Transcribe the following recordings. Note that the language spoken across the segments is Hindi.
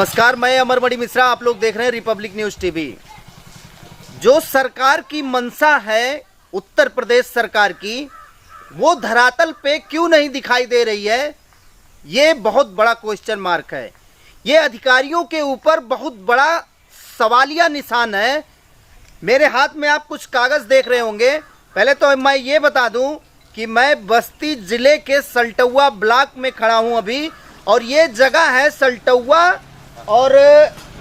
नमस्कार, मैं अमरमणि मिश्रा। आप लोग देख रहे हैं रिपब्लिक न्यूज टीवी। जो सरकार की मंशा है उत्तर प्रदेश सरकार की, वो धरातल पे क्यों नहीं दिखाई दे रही है, ये बहुत बड़ा क्वेश्चन मार्क है। ये अधिकारियों के ऊपर बहुत बड़ा सवालिया निशान है। मेरे हाथ में आप कुछ कागज़ देख रहे होंगे। पहले तो मैं ये बता दूं कि मैं बस्ती ज़िले के सल्टौआ ब्लॉक में खड़ा हूं अभी, और ये जगह है सल्टौआ और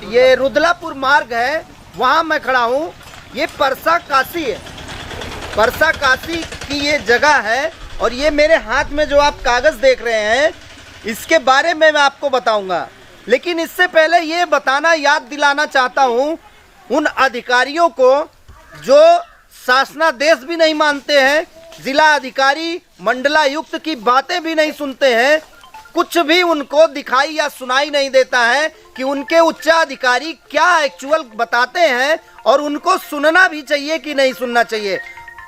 ये रुदलापुर मार्ग है, वहाँ मैं खड़ा हूँ। ये परसा काशी है, परसा काशी की ये जगह है। और ये मेरे हाथ में जो आप कागज़ देख रहे हैं, इसके बारे में मैं आपको बताऊंगा। लेकिन इससे पहले ये बताना, याद दिलाना चाहता हूँ उन अधिकारियों को जो शासनादेश भी नहीं मानते हैं, जिला अधिकारी मंडलायुक्त की बातें भी नहीं सुनते हैं, कुछ भी उनको दिखाई या सुनाई नहीं देता है कि उनके उच्चाधिकारी क्या एक्चुअल बताते हैं, और उनको सुनना भी चाहिए कि नहीं सुनना चाहिए।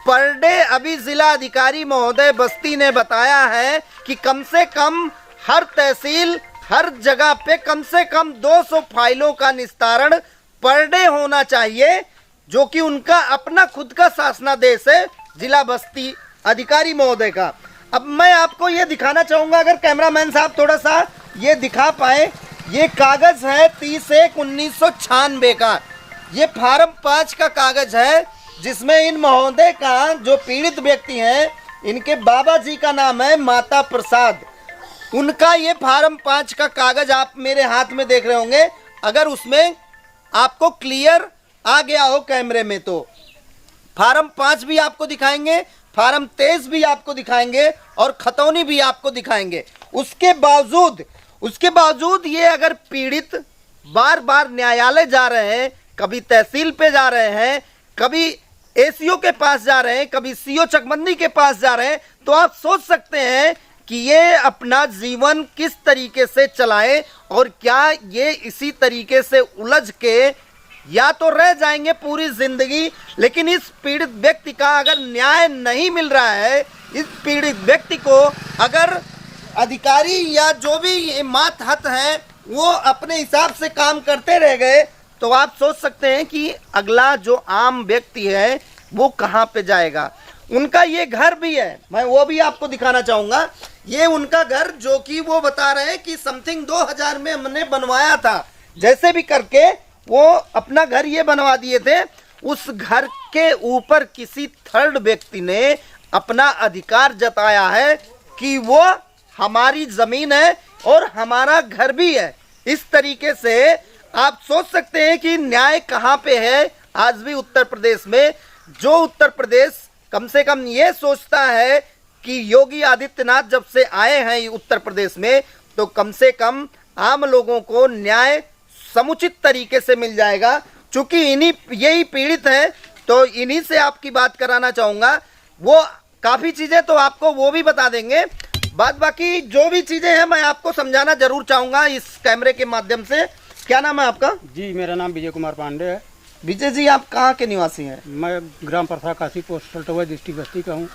पर डे अभी जिला अधिकारी महोदय बस्ती ने बताया है कि कम से कम हर तहसील, हर जगह पे कम से कम 200 फाइलों का निस्तारण पर डे होना चाहिए, जो कि उनका अपना खुद का शासनादेश है जिला बस्ती अधिकारी महोदय का। अब मैं आपको ये दिखाना चाहूँगा, अगर कैमरामैन साहब थोड़ा सा ये दिखा पाए। ये कागज़ है 30/1/1996 का। ये फार्म 5 का कागज़ है, जिसमें इन महोदय का जो पीड़ित व्यक्ति हैं, इनके बाबा जी का नाम है माता प्रसाद। उनका ये फार्म 5 का कागज़ आप मेरे हाथ में देख रहे होंगे। अगर उसमें आपको क्लियर आ गया हो कैमरे में तो फार्म 5 भी आपको दिखाएंगे, फार्म 23 भी आपको दिखाएंगे और खतौनी भी आपको दिखाएंगे। उसके बावजूद ये अगर पीड़ित बार बार न्यायालय जा रहे हैं, कभी तहसील पे जा रहे हैं, कभी एसीओ के पास जा रहे हैं, कभी सीओ चकबंदी के पास जा रहे हैं, तो आप सोच सकते हैं कि ये अपना जीवन किस तरीके से चलाएं, और क्या ये इसी तरीके से उलझ के या तो रह जाएंगे पूरी जिंदगी। लेकिन इस पीड़ित व्यक्ति का अगर न्याय नहीं मिल रहा है, इस पीड़ित व्यक्ति को अगर अधिकारी या जो भी मातहत हैं वो अपने हिसाब से काम करते रह गए, तो आप सोच सकते हैं कि अगला जो आम व्यक्ति है वो कहाँ पे जाएगा। उनका ये घर भी है, मैं वो भी आपको दिखाना चाहूँगा। ये उनका घर, जो कि वो बता रहे हैं कि समथिंग 2000 में हमने बनवाया था, जैसे भी करके वो अपना घर ये बनवा दिए थे। उस घर के ऊपर किसी थर्ड व्यक्ति ने अपना अधिकार जताया है कि वो हमारी जमीन है और हमारा घर भी है। इस तरीके से आप सोच सकते हैं कि न्याय कहाँ पे है आज भी उत्तर प्रदेश में। जो उत्तर प्रदेश कम से कम ये सोचता है कि योगी आदित्यनाथ जब से आए हैं उत्तर प्रदेश में, तो कम से कम आम लोगों को न्याय समुचित तरीके से मिल जाएगा। चूंकि यही पीड़ित हैं, तो इन्हीं से आपकी बात कराना चाहूँगा। वो काफ़ी चीज़ें तो आपको वो भी बता देंगे, बाद बाकी जो भी चीज़ें हैं मैं आपको समझाना जरूर चाहूँगा इस कैमरे के माध्यम से। क्या नाम है आपका? जी, मेरा नाम विजय कुमार पांडे है। विजय जी, आप कहाँ के निवासी हैं? मैं ग्राम परसा काशी पोस्ट सल्टौआ डिस्ट्रिक्ट बस्ती का हूँ।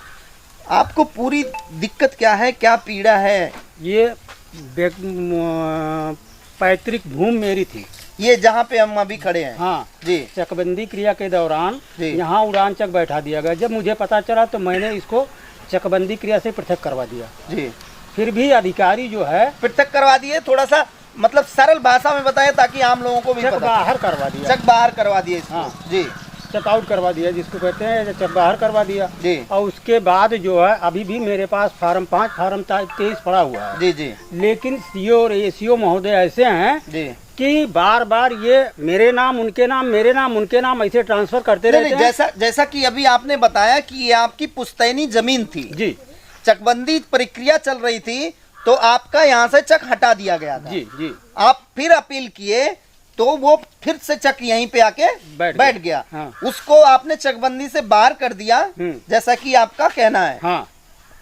आपको पूरी दिक्कत क्या है, क्या पीड़ा है? ये पैतृक भूमि मेरी थी, ये जहाँ पे हम अभी खड़े हैं। हाँ जी। चकबंदी क्रिया के दौरान यहाँ उड़ान चक बैठा दिया गया। जब मुझे पता चला तो मैंने इसको चकबंदी क्रिया से पृथक करवा दिया। जी। फिर भी अधिकारी जो है पृथक करवा दिए, थोड़ा सा मतलब सरल भाषा में बताएं ताकि आम लोगों को भी चक बाहर करवा दिया। चक बाहर करवा दिए। हाँ जी। चक आउट करवा दिया, जिसको कहते हैं, चक बाहर करवा दिया जी। और उसके बाद जो है अभी भी मेरे पास फार्म 5 फार्म 23 पड़ा हुआ है। जी जी। लेकिन सीओ और एसीओ महोदय ऐसे हैं जी कि बार बार ये मेरे नाम उनके नाम, मेरे नाम उनके नाम ऐसे ट्रांसफर करते रहते हैं। जैसा कि अभी आपने बताया कि ये आपकी पुश्तैनी जमीन थी जी, चकबंदी प्रक्रिया चल रही थी, तो आपका यहाँ से चक हटा दिया गया था। जी जी। आप फिर अपील किए तो वो फिर से चक यहीं पे आके बैठ गया। हाँ। उसको आपने चकबंदी से बाहर कर दिया, जैसा कि आपका कहना है। हाँ।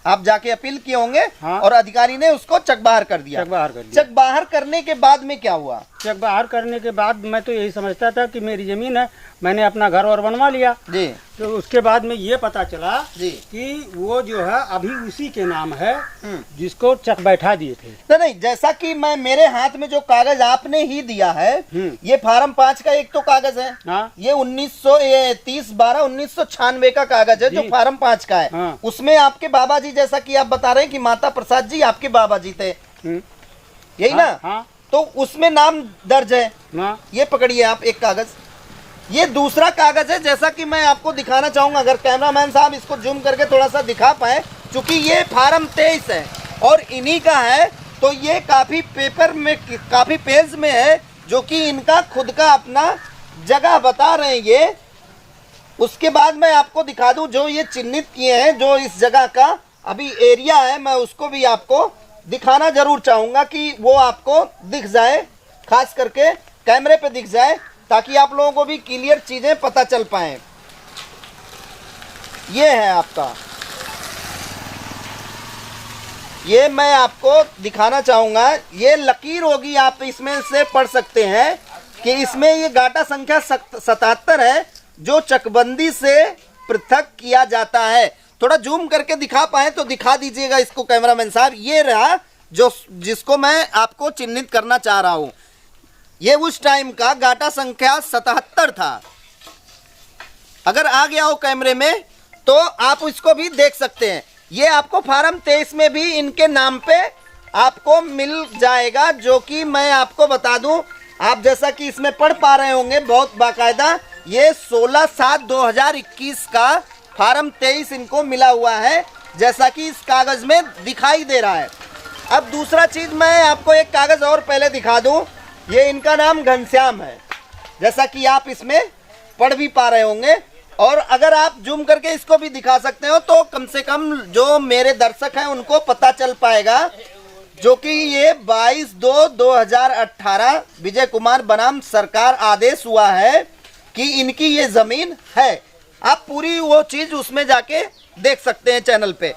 आप जाके अपील किए होंगे। हाँ। और अधिकारी ने उसको चक बाहर कर दिया। चक बाहर कर दिया। चक बाहर करने के बाद में क्या हुआ? चेक बाहर करने के बाद मैं तो यही समझता था कि मेरी ज़मीन है, मैंने अपना घर और बनवा लिया जी। तो उसके बाद में ये पता चला जी कि वो जो है अभी उसी के नाम है जिसको चेक बैठा दिए थे। नहीं, जैसा कि मैं मेरे हाथ में जो कागज आपने ही दिया है, ये फार्म 5 का एक तो कागज है। हाँ। ये 1930/12/1996 का कागज है जो फार्म 5 का है। हाँ। उसमें आपके बाबा जी, जैसा कि आप बता रहे हैं कि माता प्रसाद जी आपके बाबा जी थे, यही हाँ, ना? हाँ। तो उसमें नाम दर्ज है। हाँ। ये पकड़िए आप एक कागज, ये दूसरा कागज है, जैसा कि मैं आपको दिखाना चाहूंगा, अगर कैमरामैन साहब इसको जूम करके थोड़ा सा दिखा पाए, क्योंकि ये फार्म 23 है और इन्हीं का है, तो ये काफी पेपर में, काफी पेज में है, जो कि इनका खुद का अपना जगह बता रहे हैं ये। उसके बाद मैं आपको दिखा दूं, जो ये चिन्हित किए हैं, जो इस जगह का अभी एरिया है, मैं उसको भी आपको दिखाना जरूर चाहूंगा कि वो आपको दिख जाए, खास करके कैमरे पे दिख जाए, ताकि आप लोगों को भी क्लियर चीजें पता चल पाए। ये है आपका, ये मैं आपको दिखाना चाहूंगा, ये लकीर होगी, आप इसमें से पढ़ सकते हैं कि इसमें ये गाटा संख्या 77 है, जो चकबंदी से पृथक किया जाता है। थोड़ा जूम करके दिखा पाए तो दिखा दीजिएगा इसको कैमरामैन साहब। ये रहा जो जिसको मैं आपको चिन्हित करना चाह रहा हूं, ये उस टाइम का गाटा संख्या 77 था। अगर आ गया हो कैमरे में तो आप इसको भी देख सकते हैं। ये आपको फार्म 23 में भी इनके नाम पे आपको मिल जाएगा, जो कि मैं आपको बता दूं, आप जैसा कि इसमें पढ़ पा रहे होंगे बहुत बाकायदा, ये 16/7/2021 का फार्म 23 इनको मिला हुआ है, जैसा कि इस कागज में दिखाई दे रहा है। अब दूसरा चीज मैं आपको एक कागज और पहले दिखा दूं, ये इनका नाम घनश्याम है, जैसा कि आप इसमें पढ़ भी पा रहे होंगे, और अगर आप जूम करके इसको भी दिखा सकते हो तो कम से कम जो मेरे दर्शक हैं उनको पता चल पाएगा, जो कि ये 22/2/2018 विजय कुमार बनाम सरकार आदेश हुआ है कि इनकी ये जमीन है। आप पूरी वो चीज उसमें जाके देख सकते हैं चैनल पे।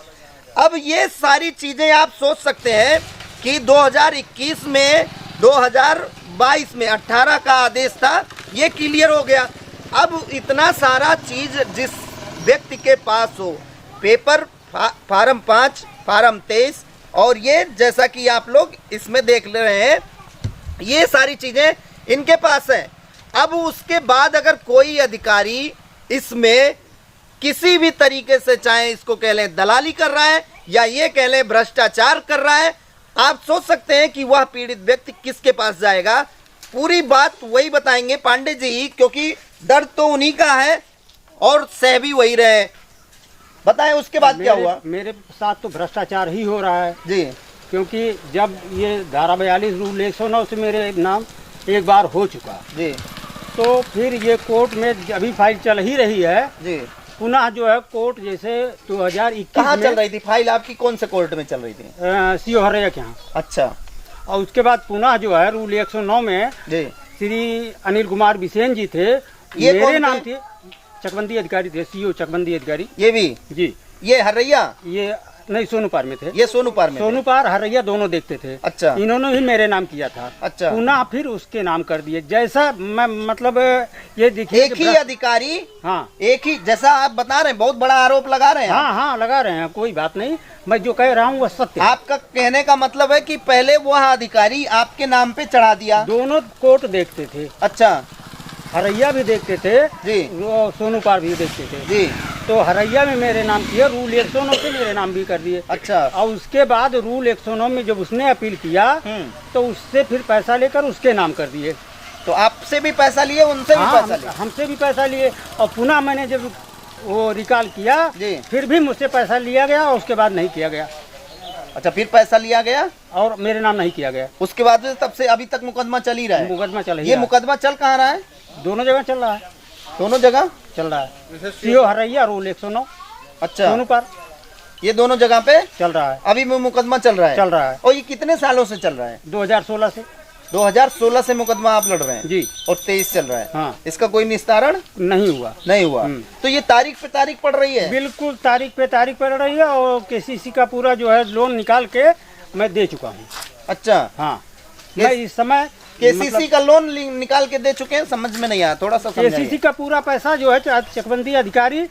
अब ये सारी चीजें आप सोच सकते हैं कि 2021 में 2022 में 18 का आदेश था, ये क्लियर हो गया। अब इतना सारा चीज जिस व्यक्ति के पास हो, पेपर फार्म 5, फार्म 23, और ये जैसा कि आप लोग इसमें देख ले रहे हैं, ये सारी चीजें इनके पास है। अब उसके बाद अगर कोई अधिकारी इसमें किसी भी तरीके से, चाहे इसको कह लें दलाली कर रहा है या ये कह लें भ्रष्टाचार कर रहा है, आप सोच सकते हैं कि वह पीड़ित व्यक्ति किसके पास जाएगा। पूरी बात वही बताएंगे पांडे जी ही, क्योंकि दर्द तो उन्हीं का है और सह भी वही रहे। बताएं उसके बाद क्या हुआ। मेरे साथ तो भ्रष्टाचार ही हो रहा है जी, क्योंकि जब ये धारा 42 रूल 109 से मेरे नाम एक बार हो चुका जी, तो फिर ये कोर्ट में अभी फाइल चल ही रही है जी, पुनः जो है कोर्ट जैसे 2021 कहाँ में चल रही थी फाइल आपकी, कौन से कोर्ट में चल रही थी? सीओ हरैया के यहाँ। अच्छा। और उसके बाद पुनः जो है रूल 109 में जी, श्री अनिल कुमार बिसेन जी थे, ये मेरे कौन नाम थे? थे, चकबंदी अधिकारी थे, सीओ चकबंदी अधिकारी। ये भी, जी, ये हरैया, ये नहीं सोनूपार में थे, ये सोनूपार में थे। सोनूपार हरैया दोनों देखते थे। अच्छा, इन्होंने ही मेरे नाम किया था। अच्छा, पुनः फिर उसके नाम कर दिए। जैसा मैं मतलब ये देखिए एक ही अधिकारी, हाँ, एक ही, जैसा आप बता रहे हैं, बहुत बड़ा आरोप लगा रहे हैं। हाँ हाँ लगा रहे हैं, कोई बात नहीं, मैं जो कह रहा हूँ वह सत्य है। आपका कहने का मतलब है कि पहले वह अधिकारी आपके नाम पे चढ़ा दिया। दोनों कोर्ट देखते थे, अच्छा हरैया भी देखते थे जी, वो सोनूपार भी देखते थे जी, तो हरैया में मेरे नाम किया, रूल 109 से मेरे नाम भी कर दिए। अच्छा, और उसके बाद रूल 109 में जब उसने अपील किया तो उससे फिर पैसा लेकर उसके नाम कर दिए। तो आपसे भी पैसा लिए, उनसे भी पैसा लिए? हमसे भी पैसा लिए, और पुनः मैंने जब वो रिकॉल किया जी, फिर भी मुझसे पैसा लिया गया और उसके बाद नहीं किया गया। अच्छा, फिर पैसा लिया गया और मेरे नाम नहीं किया गया। उसके बाद से तब से अभी तक मुकदमा चल ही रहा है। मुकदमा चल ही ये रहा है। मुकदमा चल कहाँ रहा है? दोनों जगह चल रहा है, दोनों जगह चल रहा है। सीओ हरैया रूल 109, अच्छा, दोनों पर ये दोनों जगह पे चल रहा है, अभी मुकदमा चल रहा है। चल रहा है। और ये कितने सालों से चल रहा है? 2016 से। 2016 से मुकदमा आप लड़ रहे हैं जी, और 23 चल रहा है। हाँ, इसका कोई निस्तारण नहीं हुआ। नहीं हुआ। तो ये तारीख पे तारीख पड़ रही है। बिल्कुल तारीख पे तारीख पड़ रही है, और केसीसी का पूरा जो है लोन निकाल के मैं दे चुका हूँ। अच्छा, हाँ, मैं इस समय केसीसी का लोन निकाल के दे चुके हैं, समझ में नहीं आया, थोड़ा सा समझाइए। केसीसी का पूरा पैसा जो है चकबंदी अधिकारी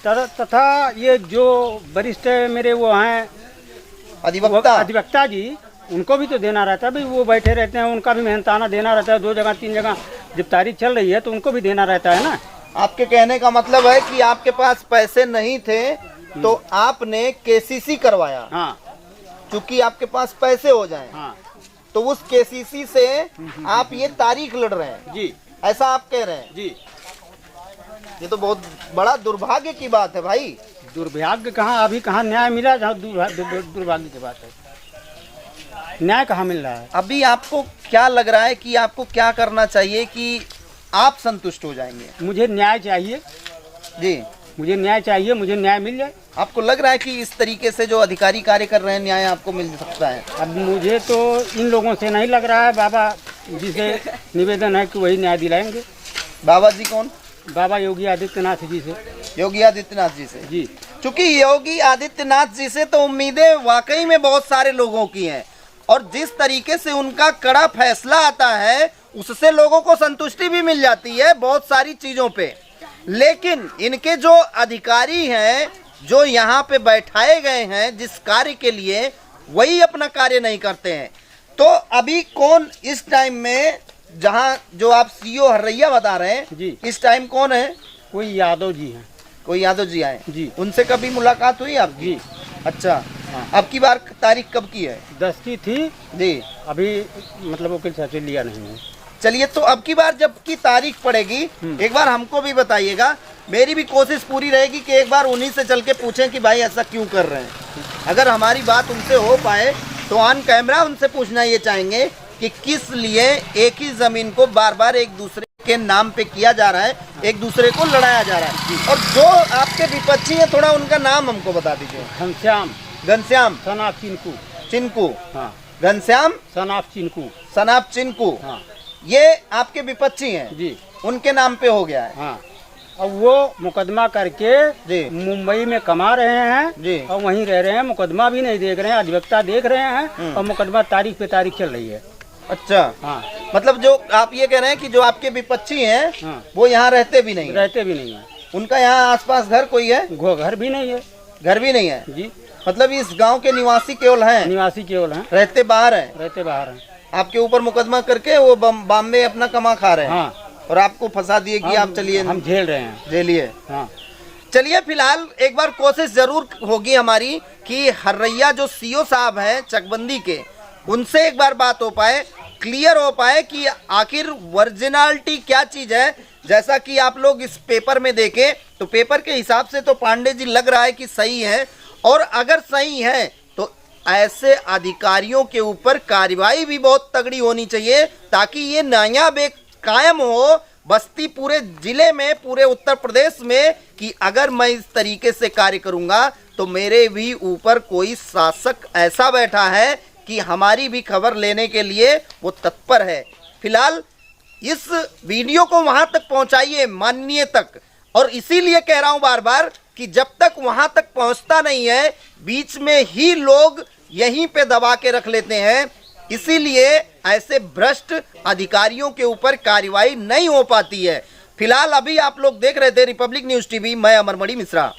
तथा ये जो वरिष्ठ मेरे वो हैं अधिवक्ता जी, उनको भी तो देना रहता है भाई, वो बैठे रहते हैं, उनका भी मेहनताना देना रहता है, 2 जगह 3 जगह जब तारीख चल रही है तो उनको भी देना रहता है ना। आपके कहने का मतलब है कि आपके पास पैसे नहीं थे तो आपने केसीसी करवाया, हाँ, क्योंकि आपके पास पैसे हो जाएं। हाँ तो उस केसीसी से आप ये तारीख लड़ रहे हैं जी, ऐसा आप कह रहे हैं जी। ये तो बहुत बड़ा दुर्भाग्य की बात है भाई। दुर्भाग्य कहाँ, अभी कहाँ न्याय मिला, जहाँ दुर्भाग्य की बात है, न्याय कहाँ मिल रहा है। अभी आपको क्या लग रहा है कि आपको क्या करना चाहिए कि आप संतुष्ट हो जाएंगे? मुझे न्याय चाहिए जी, मुझे न्याय चाहिए, मुझे न्याय मिल जाए। आपको लग रहा है कि इस तरीके से जो अधिकारी कार्य कर रहे हैं न्याय आपको मिल सकता है? अब मुझे तो इन लोगों से नहीं लग रहा है, बाबा जी से निवेदन है कि वही न्याय दिलाएंगे। बाबा जी कौन? बाबा योगी आदित्यनाथ जी से। योगी आदित्यनाथ जी से जी, क्योंकि योगी आदित्यनाथ जी से तो उम्मीदें वाकई में बहुत सारे लोगों की हैं, और जिस तरीके से उनका कड़ा फैसला आता है उससे लोगों को संतुष्टि भी मिल जाती है बहुत सारी चीजों पे। लेकिन इनके जो अधिकारी हैं, जो यहाँ पे बैठाए गए हैं जिस कार्य के लिए, वही अपना कार्य नहीं करते हैं। तो अभी कौन इस टाइम में, जहाँ जो आप सीओ हर्रैया बता रहे हैं जी, इस टाइम कौन है? कोई यादव जी हैं। कोई यादव जी आए जी, उनसे कभी मुलाकात हुई आपकी? जी, अच्छा, हाँ। अब की बार तारीख कब की है? 10 की थी जी, अभी, मतलब वकील साहब से लिया नहीं है। चलिए, तो अब की बार जब की तारीख पड़ेगी एक बार हमको भी बताइएगा। मेरी भी कोशिश पूरी रहेगी कि एक बार उन्हीं से चल के पूछें कि भाई ऐसा क्यों कर रहे हैं। अगर हमारी बात उनसे हो पाए तो ऑन कैमरा उनसे पूछना ये चाहेंगे कि किस लिए एक ही जमीन को बार बार एक दूसरे के नाम पे किया जा रहा है, एक दूसरे को लड़ाया जा रहा है। और जो आपके विपक्षी है, थोड़ा उनका नाम हमको बता दीजिए। घनश्याम सनाफ चिनकू। चिनकू, हाँ, घनश्याम सनाफ चिनकू। सनाफ चिनकू, हाँ ये आपके विपक्षी हैं जी, उनके नाम पे हो गया है। हाँ। अब वो मुकदमा करके जी, मुंबई में कमा रहे हैं जी, और वहीं रह रहे हैं, मुकदमा भी नहीं देख रहे हैं, अधिवक्ता देख रहे हैं और मुकदमा तारीख पे तारीख चल रही है। अच्छा, हाँ, मतलब जो आप ये कह रहे हैं कि जो आपके विपक्षी हैं हाँ, वो यहाँ रहते भी नहीं है? रहते भी नहीं है। उनका यहाँ आसपास घर कोई है? घर भी नहीं है। घर भी नहीं है जी, मतलब इस गांव के निवासी केवल हैं? निवासी केवल हैं, रहते बाहर हैं? रहते बाहर हैं। आपके ऊपर मुकदमा करके वो बॉम्बे अपना कमा खा रहे हैं? हाँ, और आपको फंसा दिए कि आप चलिए, हम झेल रहे हैं। झेलिए। हाँ, चलिए, फिलहाल एक बार कोशिश जरूर होगी हमारी कि हर्रैया जो सीओ साहब हैं चकबंदी के, उनसे एक बार बात हो पाए, क्लियर हो पाए कि आखिर ओरिजिनलिटी क्या चीज है। जैसा कि आप लोग इस पेपर में देखें तो पेपर के हिसाब से तो पांडे जी लग रहा है कि सही है, और अगर सही है तो ऐसे अधिकारियों के ऊपर कार्रवाई भी बहुत तगड़ी होनी चाहिए, ताकि ये नायाब एक कायम हो बस्ती पूरे जिले में, पूरे उत्तर प्रदेश में, कि अगर मैं इस तरीके से कार्य करूंगा तो मेरे भी ऊपर कोई शासक ऐसा बैठा है कि हमारी भी खबर लेने के लिए वो तत्पर है। फिलहाल इस वीडियो को वहां तक पहुंचाइए, माननीय तक, और इसीलिए कह रहा हूं बार बार कि जब तक वहां तक पहुंचता नहीं है, बीच में ही लोग यहीं पे दबा के रख लेते हैं, इसीलिए ऐसे भ्रष्ट अधिकारियों के ऊपर कार्रवाई नहीं हो पाती है। फिलहाल अभी आप लोग देख रहे थे रिपब्लिक न्यूज टीवी, मैं अमरमणि मिश्रा।